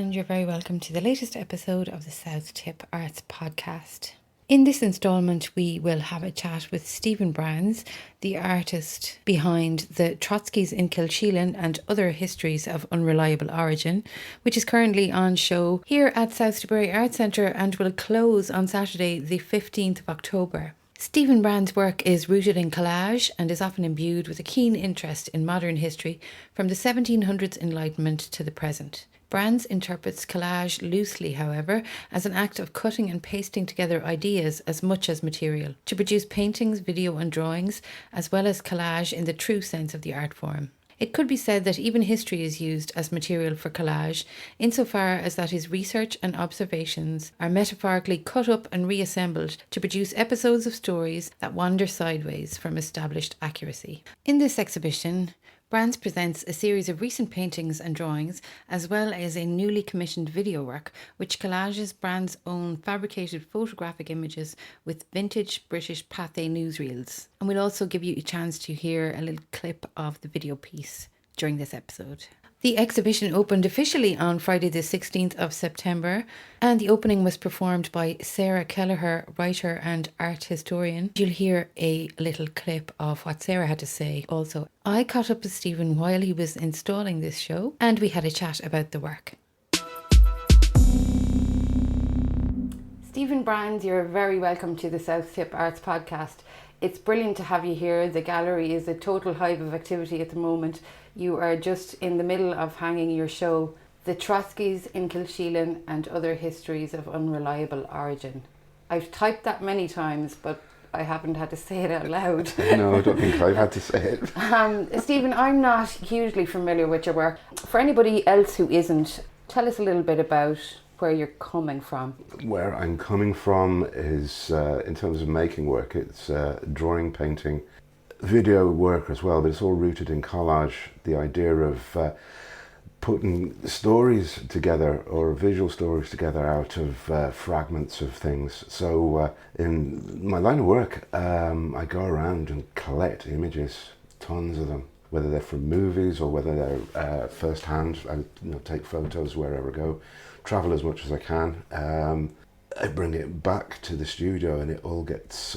and you're very welcome to the latest episode of the South Tip Arts Podcast. In this instalment, we will have a chat with Stephen Brands, the artist behind the Trotskys in Kilsheelan and Other Histories of Unreliable Origin, which is currently on show here at South Tipperary Arts Centre and will close on Saturday the 15th of October. Stephen Brands' work is rooted in collage and is often imbued with a keen interest in modern history from the 1700s Enlightenment to the present. Brands interprets collage loosely, however, as an act of cutting and pasting together ideas as much as material, to produce paintings, video and drawings, as well as collage in the true sense of the art form. It could be said that even history is used as material for collage, insofar as that his research and observations are metaphorically cut up and reassembled to produce episodes of stories that wander sideways from established accuracy. In this exhibition, Brands presents a series of recent paintings and drawings, as well as a newly commissioned video work, which collages Brands' own fabricated photographic images with vintage British Pathé newsreels. And we'll also give you a chance to hear a little clip of the video piece during this episode. The exhibition opened officially on Friday the 16th of September, and the opening was performed by Sarah Kelleher, writer and art historian. You'll hear a little clip of what Sarah had to say also. I caught up with Stephen while he was installing this show, and we had a chat about the work. Stephen Brands, you're very welcome to the South Tip Arts Podcast. It's brilliant to have you here. The gallery is a total hive of activity at the moment. You are just in the middle of hanging your show, The Trotskys in Kilsheelan and Other Histories of Unreliable Origin. I've typed that many times, but I haven't had to say it out loud. No, I don't think I've had to say it. Stephen, I'm not hugely familiar with your work. For anybody else who isn't, tell us a little bit about where you're coming from. Where I'm coming from is, in terms of making work, it's drawing, painting, video work as well, but it's all rooted in collage. The idea of putting stories together, or visual stories together, out of fragments of things. So in my line of work, I go around and collect images, tons of them, whether they're from movies or whether they're first-hand. I take photos wherever I go, travel as much as I can. I bring it back to the studio and it all gets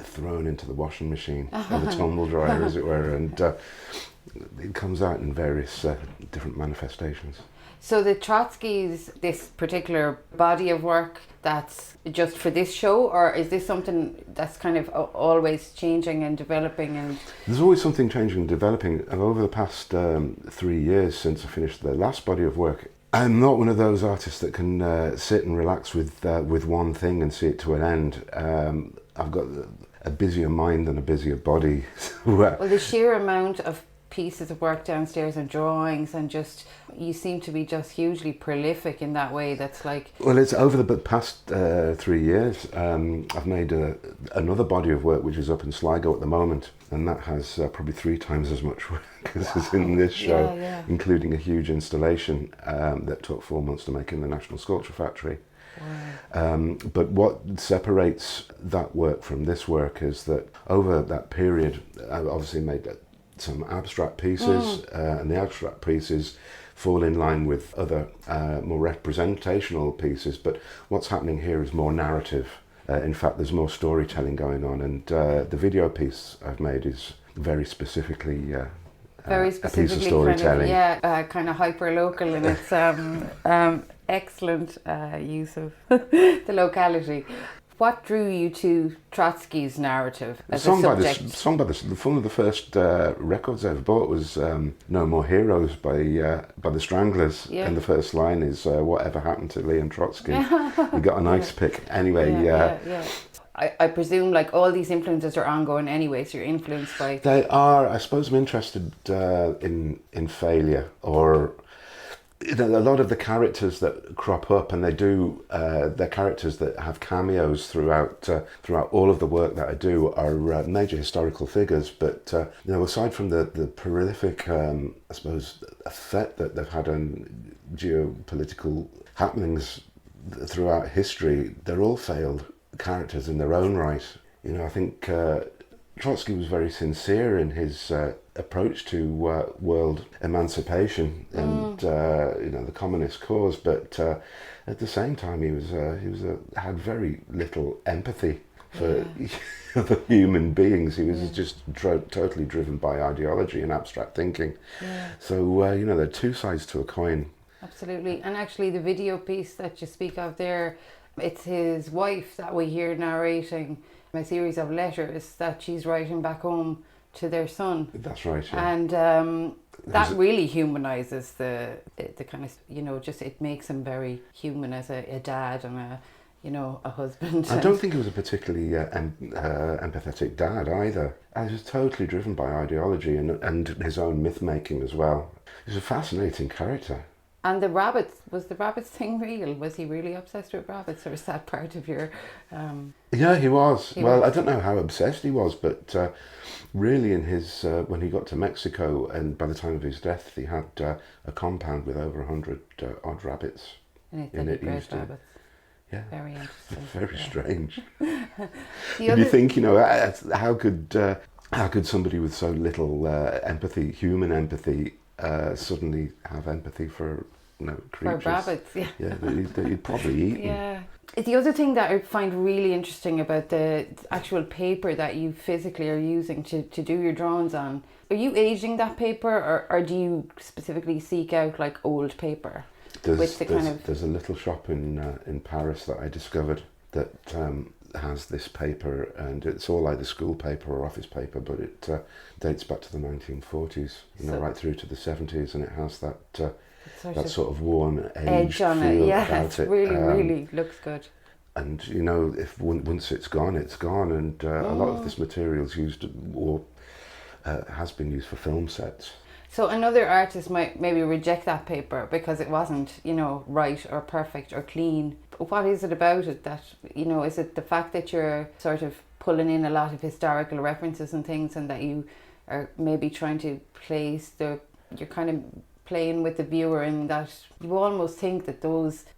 thrown into the washing machine, or the tumble dryer as it were, and it comes out in various different manifestations. So the Trotskys, this particular body of work, that's just for this show, or is this something that's kind of always changing and developing? And there's always something changing and developing. And over the past 3 years since I finished the last body of work, I'm not one of those artists that can sit and relax with one thing and see it to an end. I've got a busier mind than a busier body. Well, the sheer amount of pieces of work downstairs and drawings, and just, you seem to be just hugely prolific in that way. That's like... Well, it's over the past 3 years. I've made another body of work which is up in Sligo at the moment, and that has probably 3 times as much work as is in this show, including a huge installation that took 4 months to make in the National Sculpture Factory. Wow. But what separates that work from this work is that over that period, I've obviously made some abstract pieces, and the abstract pieces fall in line with other more representational pieces, but what's happening here is more narrative. In fact, there's more storytelling going on, and the video piece I've made is very specifically very a piece of specifically storytelling. kind of hyper-local in its excellent use of the locality. What drew you to Trotsky's narrative as a subject? One of the first records I ever bought was No More Heroes by the Stranglers, and the first line is "Whatever happened to Leon Trotsky?" We got an ice pick anyway. I presume like all these influences are ongoing anyway, so you're influenced by... They are. I suppose I'm interested in failure, or a lot of the characters that crop up, and they're characters that have cameos throughout all of the work that I do, are major historical figures. But aside from the prolific, I suppose, effect that they've had on geopolitical happenings throughout history, they're all failed characters in their own right. I think Trotsky was very sincere in his approach to world emancipation and the communist cause, but at the same time had very little empathy for other human beings. He was just totally driven by ideology and abstract thinking. Yeah. So there are two sides to a coin. Absolutely. And actually the video piece that you speak of there, it's his wife that we hear narrating a series of letters that she's writing back home to their son. That's right, yeah. And that really humanises the kind of, just it makes him very human as a dad and a husband. I don't think he was a particularly empathetic dad either. He was totally driven by ideology and his own myth-making as well. He's a fascinating character. And the rabbits, was the rabbits thing real? Was he really obsessed with rabbits, or is that part of your... Yeah, he was. I don't know how obsessed he was, but really in his when he got to Mexico, and by the time of his death, he had a compound with over 100 odd rabbits in it. Rabbits. Yeah. Very interesting. Very strange. You think, how could somebody with so little empathy, human empathy, suddenly have empathy for creatures? For rabbits, yeah. Yeah, that you'd probably eat. Yeah. The other thing that I find really interesting about the actual paper that you physically are using to do your drawings on, are you aging that paper, or do you specifically seek out like old paper? There's a little shop in Paris that I discovered that has this paper, and it's all either school paper or office paper, but it dates back to the 1940s, right through to the 70s, and it has that sort of worn edge on feel it. Yeah, about it. Really looks good. And if once it's gone, it's gone, and a lot of this material's used or has been used for film sets. So another artist might maybe reject that paper because it wasn't, right or perfect or clean. What is it about it that, is it the fact that you're sort of pulling in a lot of historical references and things, and that you are maybe trying to place you're kind of playing with the viewer, and that you almost think that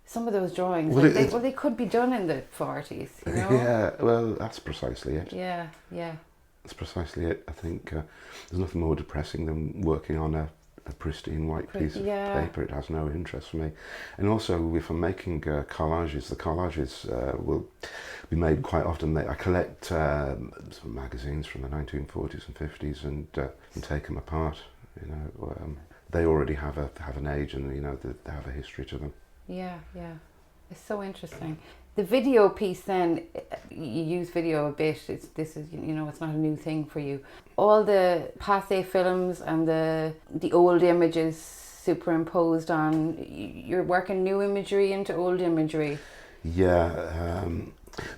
some of those drawings, they could be done in the 40s, Yeah, well, that's precisely it. Yeah. That's precisely it. I think there's nothing more depressing than working on a pristine white piece of paper. It has no interest for me. And also, if I'm making collages, the collages will be made quite often. I collect some magazines from the 1940s and 50s and take them apart. They already have an age, and they have a history to them. Yeah. It's so interesting. The video piece, then, you use video a bit. It's not a new thing for you. All the Pathé films and the old images superimposed on, you're working new imagery into old imagery. Yeah,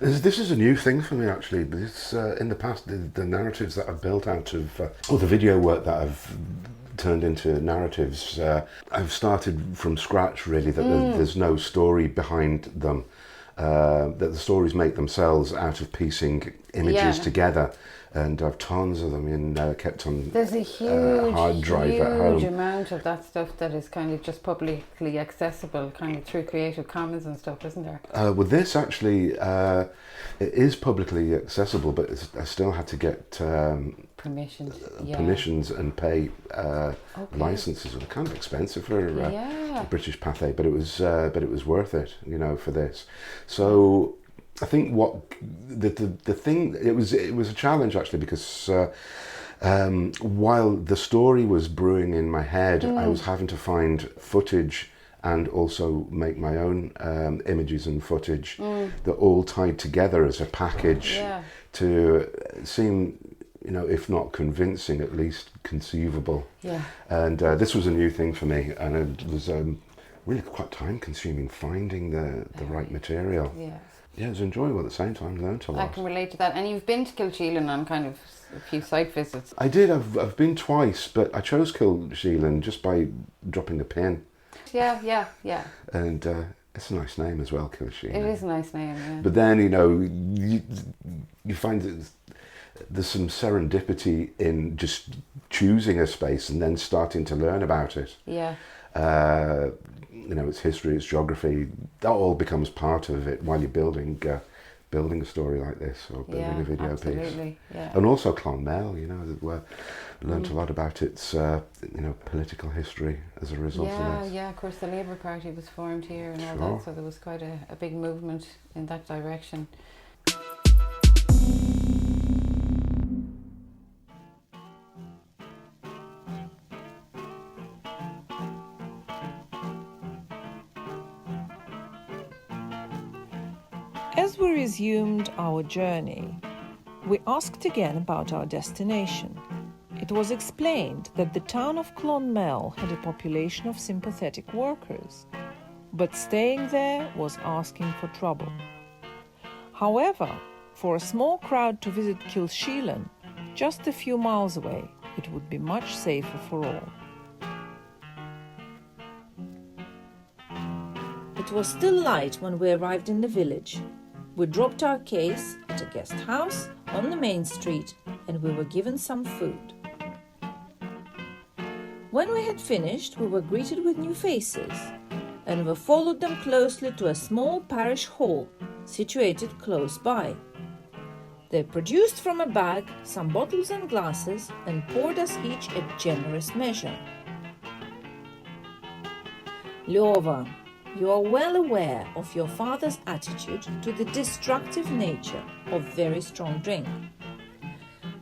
this is a new thing for me, actually. This, in the past, the narratives that I've built out of, the video work that I've turned into narratives, I've started from scratch, really, that there's no story behind them. That the stories make themselves out of piecing images together, and I've tons of them kept on There's a huge hard drive at home. Amount of that stuff that is kind of just publicly accessible, kind of through Creative Commons and stuff, isn't there? Well, this actually it is publicly accessible, but I still had to get permissions and pay licenses. They're kind of expensive for British Pathé, but it was worth it, for this. So I think what the thing, it was a challenge actually, because while the story was brewing in my head, I was having to find footage and also make my own images and footage that all tied together as a package to seem, if not convincing, at least conceivable. Yeah. And this was a new thing for me, and it was really quite time-consuming finding the right material. Yeah. Yeah, it was enjoyable at the same time, learned a lot. I can relate to that. And you've been to Kilsheelan on kind of a few site visits. I did, I've been twice, but I chose Kilsheelan just by dropping the pin. Yeah. And it's a nice name as well, Kilsheelan. It is a nice name, yeah. But then, you find that there's some serendipity in just choosing a space and then starting to learn about it. Yeah. Its history, its geography, that all becomes part of it while you're building building a story like this or building a video absolutely. piece. Yeah. And also Clonmel, you know, where I learnt a lot about its, you know, political history as a result of this. Yeah, of course the Labour Party was formed here and all Sure. that, so there was quite a big movement in that direction. As we resumed our journey, we asked again about our destination. It was explained that the town of Clonmel had a population of sympathetic workers, but staying there was asking for trouble. However, for a small crowd to visit Kilsheelan, just a few miles away, it would be much safer for all. It was still light when we arrived in the village. We dropped our case at a guest house on the main street and we were given some food. When we had finished, we were greeted with new faces and we followed them closely to a small parish hall situated close by. They produced from a bag some bottles and glasses and poured us each a generous measure. Lyova, you are well aware of your father's attitude to the destructive nature of very strong drink.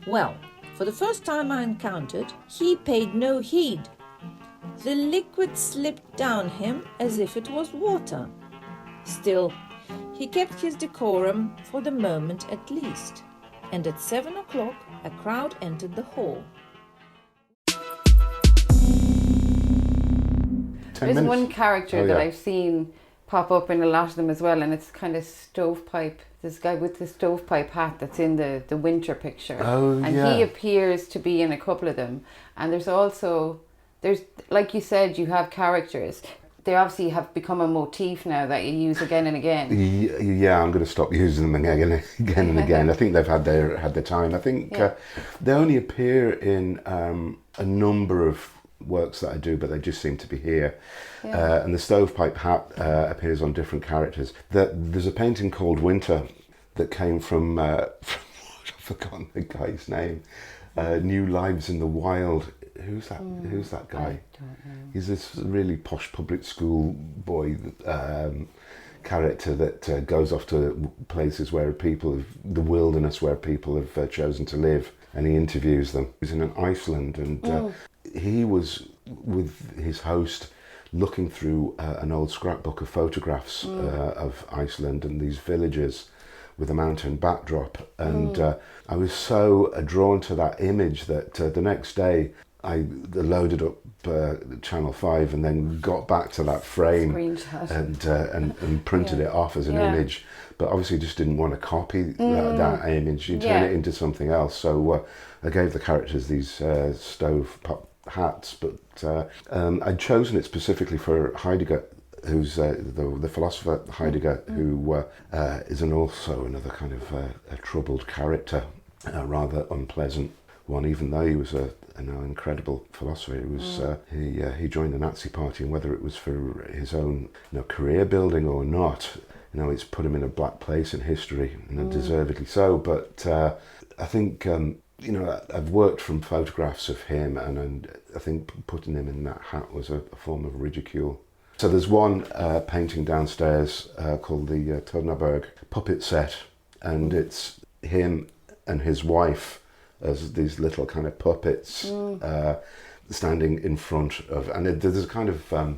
Well, for the first time I encountered, he paid no heed. The liquid slipped down him as if it was water. Still, he kept his decorum for the moment at least, and at 7 o'clock a crowd entered the hall. There's one character that I've seen pop up in a lot of them as well, and it's kind of stovepipe. This guy with the stovepipe hat that's in the winter picture. Oh, and he appears to be in a couple of them. And there's like you said, you have characters. They obviously have become a motif now that you use again and again. Yeah, I'm going to stop using them again and again. I think they've had their time. I think they only appear in a number of works that I do, but they just seem to be here. And the stovepipe hat appears on different characters. There's a painting called Winter that came from I've forgotten the guy's name. New Lives in the Wild. Who's that guy? I don't know. He's this really posh public school boy character that goes off to places where the wilderness where people have chosen to live, and he interviews them. He's in Iceland, and he was with his host looking through an old scrapbook of photographs of Iceland and these villages with a mountain backdrop, and I was so drawn to that image that the next day I loaded up Channel 5 and then got back to that frame and printed it off as an image, but obviously just didn't want to copy that image. You turn it into something else, so I gave the characters these stove hats, but I'd chosen it specifically for Heidegger, who's the philosopher Heidegger, who is also another kind of a troubled character, a rather unpleasant one, even though he was an incredible philosopher. He was he joined the Nazi Party, and whether it was for his own career building or not, it's put him in a black place in history, deservedly so. But I think I've worked from photographs of him, and I think putting him in that hat was a form of ridicule. So there's one painting downstairs called the Turnaberg puppet set, and it's him and his wife as these little kind of puppets standing in front of, and there's a kind of a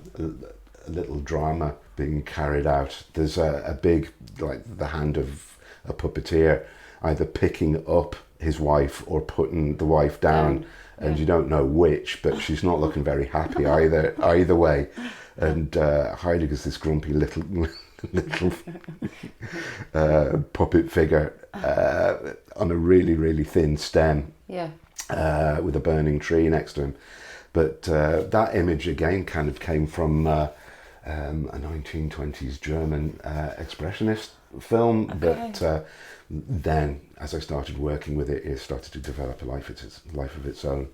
little drama being carried out. There's a big, like the hand of a puppeteer either picking up his wife or putting the wife down, and you don't know which, but she's not looking very happy either way. And Heidegger's this grumpy little puppet figure on a really, really thin stem, with a burning tree next to him. But that image again kind of came from a 1920s German expressionist film. But then, as I started working with it, it started to develop a life of its own.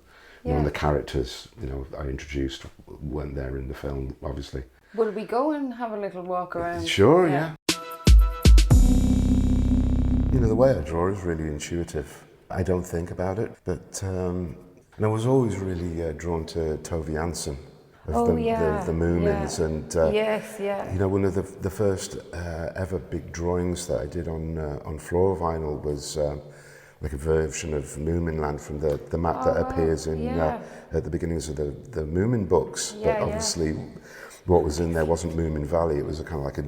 And the characters, I introduced weren't there in the film, obviously. Will we go and have a little walk around? Sure, yeah. the way I draw is really intuitive. I don't think about it, but and I was always really drawn to Tove Jansson of the Moomins, and one of the first ever big drawings that I did on floor vinyl was like a version of Moominland from the map that appears in at the beginnings of the Moomin books, but obviously what was in there wasn't Moomin Valley. It was a kind of like a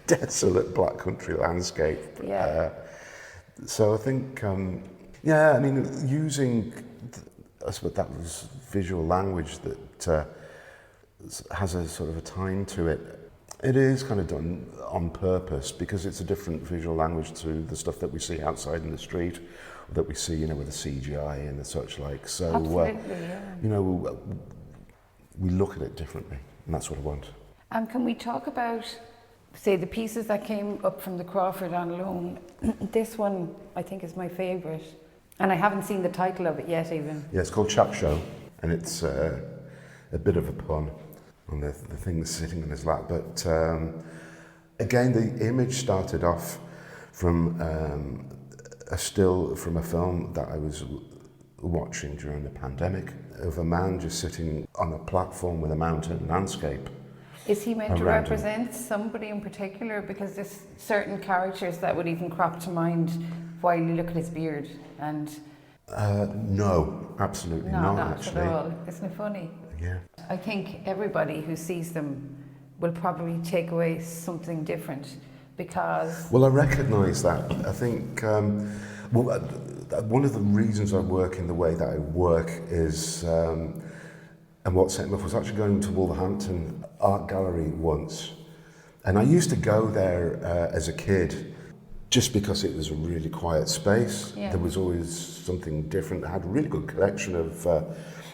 desolate black country landscape. So I think, using, I suppose that was visual language that has a sort of a time to it. It is kind of done on purpose because it's a different visual language to the stuff that we see outside in the street, that we see, with the CGI and the such like. So, we look at it differently, and that's what I want. Can we talk about, say, the pieces that came up from the Crawford on loan? This one, I think, is my favourite, and I haven't seen the title of it yet even. Yeah, it's called Chap Show, and it's a bit of a pun on the thing that's sitting in his lap. But again, the image started off from a still from a film that I was watching during the pandemic of a man just sitting on a platform with a mountain landscape. Is he meant to represent somebody in particular? Because there's certain characters that would even crop to mind while you look at his beard. And no, absolutely not actually. At all. Isn't it funny? Yeah. I think everybody who sees them will probably take away something different because... Well, I recognise that. I think, one of the reasons I work in the way that I work is, and what set me off was actually going to Wolverhampton Art Gallery once. And I used to go there as a kid just because it was a really quiet space. Yeah. There was always something different. I had a really good collection of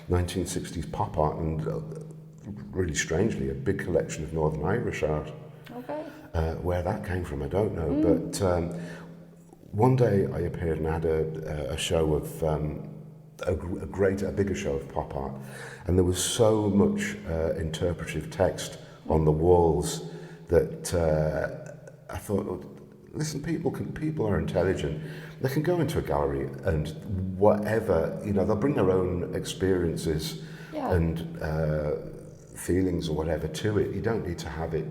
1960s pop art and really strangely a big collection of Northern Irish art. Okay. Where that came from, I don't know. But one day I appeared and had a show of a bigger show of pop art, and there was so much interpretive text on the walls that I thought, listen, people are intelligent. They can go into a gallery and whatever, they'll bring their own experiences and feelings or whatever to it. You don't need to have it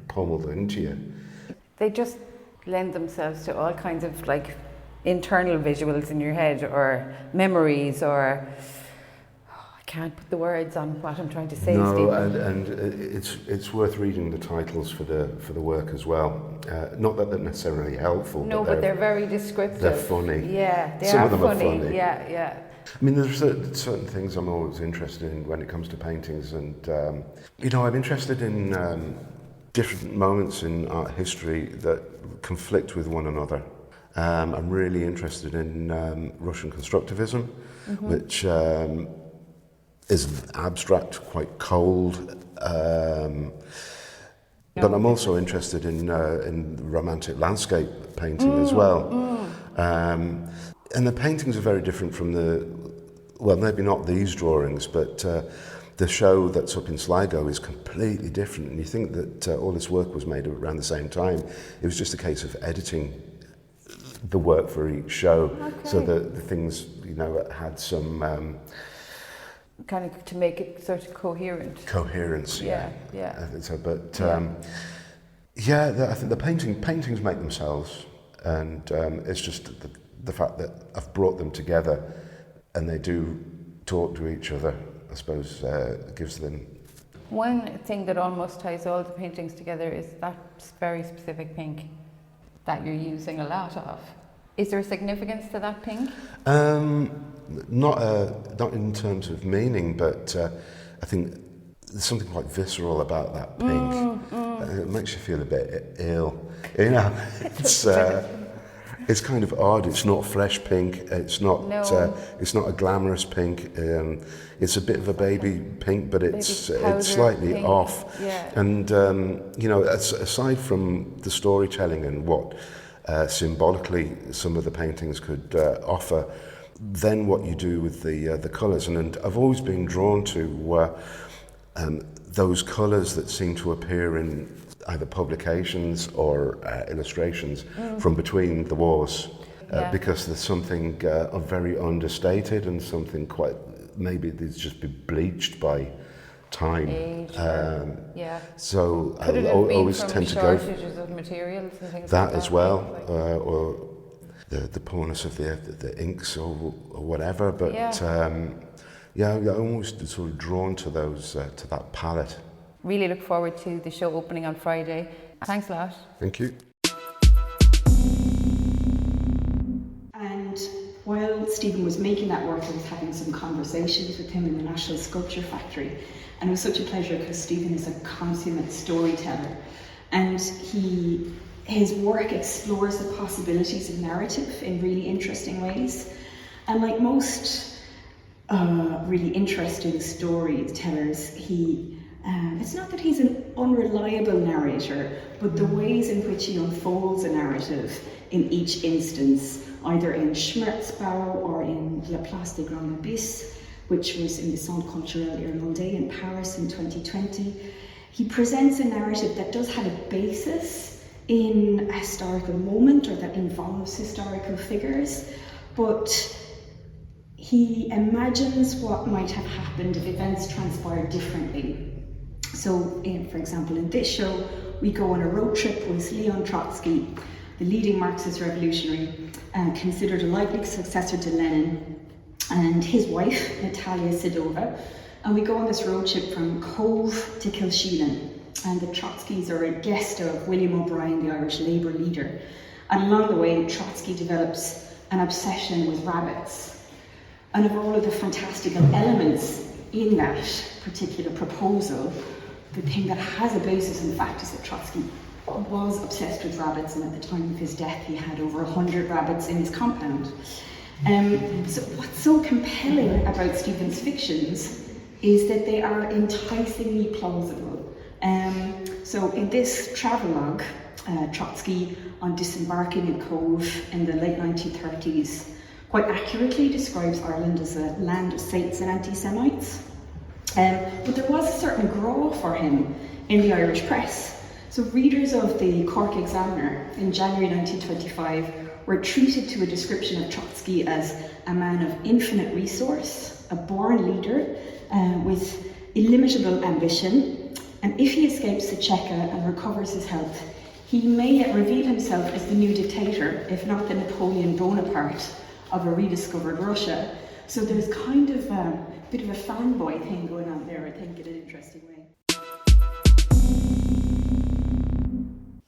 pummeled into you. They just lend themselves to all kinds of like internal visuals in your head or memories or I can't put the words on what I'm trying to say. No, Stephen. and it's worth reading the titles for the work as well. Not that they're necessarily helpful. No, but they're very descriptive. They're funny. Yeah, Some of them are funny. Yeah. I mean, there's certain things I'm always interested in when it comes to paintings, and I'm interested in different moments in art history that conflict with one another. I'm really interested in Russian constructivism, which is abstract, quite cold. But I'm also interested in romantic landscape painting as well. And the paintings are very different from maybe not these drawings, but the show that's up in Sligo is completely different. And you think that all this work was made around the same time. It was just a case of editing the work for each show, so that the things, had some... kind of to make it sort of coherent. Coherence, yeah. Yeah. I think so, but I think the paintings make themselves, and it's just the fact that I've brought them together, and they do talk to each other. I suppose gives them. One thing that almost ties all the paintings together is that very specific pink that you're using a lot of. Is there a significance to that pink? Not in terms of meaning, but I think there's something quite visceral about that pink. It makes you feel a bit ill. It's kind of odd. It's not fresh pink. It's not. No. It's not a glamorous pink. It's a bit of a baby pink, but it's slightly pink. Off. Yeah. And aside from the storytelling and what symbolically some of the paintings could offer, then what you do with the colours, and I've always been drawn to those colours that seem to appear in either publications or illustrations from between the wars, because there's something very understated and something quite, maybe it's just been bleached by time. Age, So could it I have been always from tend to go shortages of materials and things that like that as well, like, or the poorness of the inks or whatever. But I'm almost sort of drawn to those to that palette. Really look forward to the show opening on Friday. Thanks a lot. Thank you. And while Stephen was making that work, I was having some conversations with him in the National Sculpture Factory. And it was such a pleasure because Stephen is a consummate storyteller. And his work explores the possibilities of narrative in really interesting ways. And like most really interesting storytellers, it's not that he's an unreliable narrator, but the ways in which he unfolds a narrative in each instance, either in Schmerzbau or in La Place des Grands Abysses, which was in the Centre Culturel Irlandais in Paris in 2020, he presents a narrative that does have a basis in a historical moment or that involves historical figures, but he imagines what might have happened if events transpired differently. So, for example, in this show, we go on a road trip with Leon Trotsky, the leading Marxist revolutionary, considered a likely successor to Lenin, and his wife, Natalya Sedova. And we go on this road trip from Cobh to Kilsheelan. And the Trotskys are a guest of William O'Brien, the Irish Labour leader. And along the way, Trotsky develops an obsession with rabbits. And of all of the fantastical elements in that particular proposal, the thing that has a basis in fact is that Trotsky was obsessed with rabbits, and at the time of his death he had over 100 rabbits in his compound. So what's so compelling about Stephen's fictions is that they are enticingly plausible. So in this travelogue, Trotsky, on disembarking in Cobh in the late 1930s, quite accurately describes Ireland as a land of saints and anti-Semites. But there was a certain grow for him in the Irish press. So readers of the Cork Examiner in January 1925 were treated to a description of Trotsky as a man of infinite resource, a born leader with illimitable ambition, and if he escapes the Cheka and recovers his health, he may yet reveal himself as the new dictator, if not the Napoleon Bonaparte of a rediscovered Russia. So there's kind of a bit of a fanboy thing going on there, I think, in an interesting way.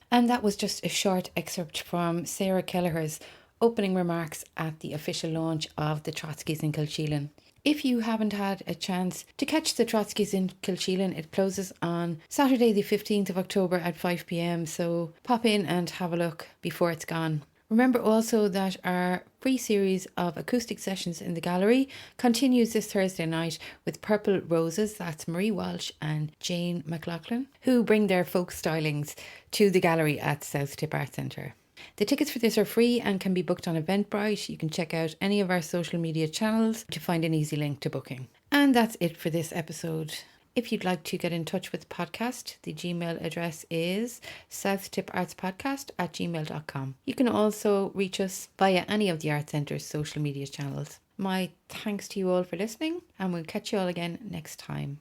And that was just a short excerpt from Sarah Kelleher's opening remarks at the official launch of the Trotskys in Kilsheelan. If you haven't had a chance to catch the Trotskys in Kilsheelan, it closes on Saturday the 15th of October at 5 p.m, so pop in and have a look before it's gone. Remember also that our free series of acoustic sessions in the gallery continues this Thursday night with Purple Roses, that's Marie Walsh and Jane McLaughlin, who bring their folk stylings to the gallery at South Tipperary Arts Centre. The tickets for this are free and can be booked on Eventbrite. You can check out any of our social media channels to find an easy link to booking. And that's it for this episode. If you'd like to get in touch with the podcast, the Gmail address is southtipartspodcast@gmail.com. You can also reach us via any of the Art Centre's social media channels. My thanks to you all for listening, and we'll catch you all again next time.